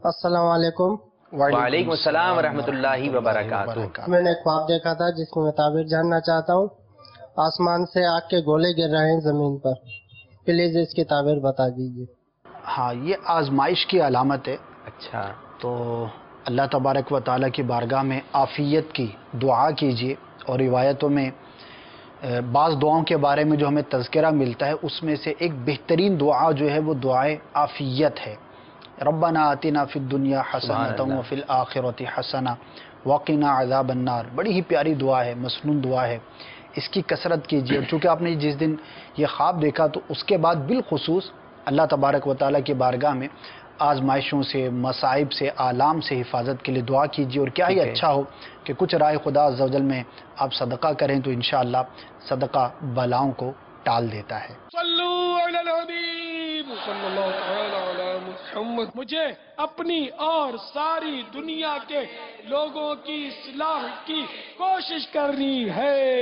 السلام علیکم۔ وعلیکم السلام ورحمۃ اللہ وبرکاتہ۔ میں نے ایک خواب دیکھا تھا جس میں تعبیر جاننا چاہتا ہوں۔ آسمان سے آگ کے گولے گر رہے ہیں زمین پر، پلیز اس کی تعبیر بتا دیجیے۔ ہاں، یہ آزمائش کی علامت ہے۔ اچھا، تو اللہ تبارک و تعالیٰ کی بارگاہ میں عافیت کی دعا کیجیے، اور روایتوں میں بعض دعاؤں کے بارے میں جو ہمیں تذکرہ ملتا ہے اس میں سے ایک بہترین دعا جو ہے وہ دعائے عافیت ہے۔ ربنا آتنا فی الدنیا حسنۃ وفی الآخرۃ حسنہ وقنا عذاب النار۔ بڑی ہی پیاری دعا ہے، مسنون دعا ہے، اس کی کثرت کیجیے۔ اور چونکہ آپ نے جس دن یہ خواب دیکھا تو اس کے بعد بالخصوص اللہ تبارک و تعالیٰ کی بارگاہ میں آزمائشوں سے، مصائب سے، آلام سے حفاظت کے لیے دعا کیجیے۔ اور کیا ہی اچھا ہو کہ کچھ رائے خدا عز و جل میں آپ صدقہ کریں تو انشاءاللہ صدقہ بلاؤں کو ٹال دیتا ہے۔ صلو علی الحبیب صلی اللہ تعالی علی محمد۔ مجھے اپنی اور ساری دنیا کے لوگوں کی اصلاح کی کوشش کرنی ہے۔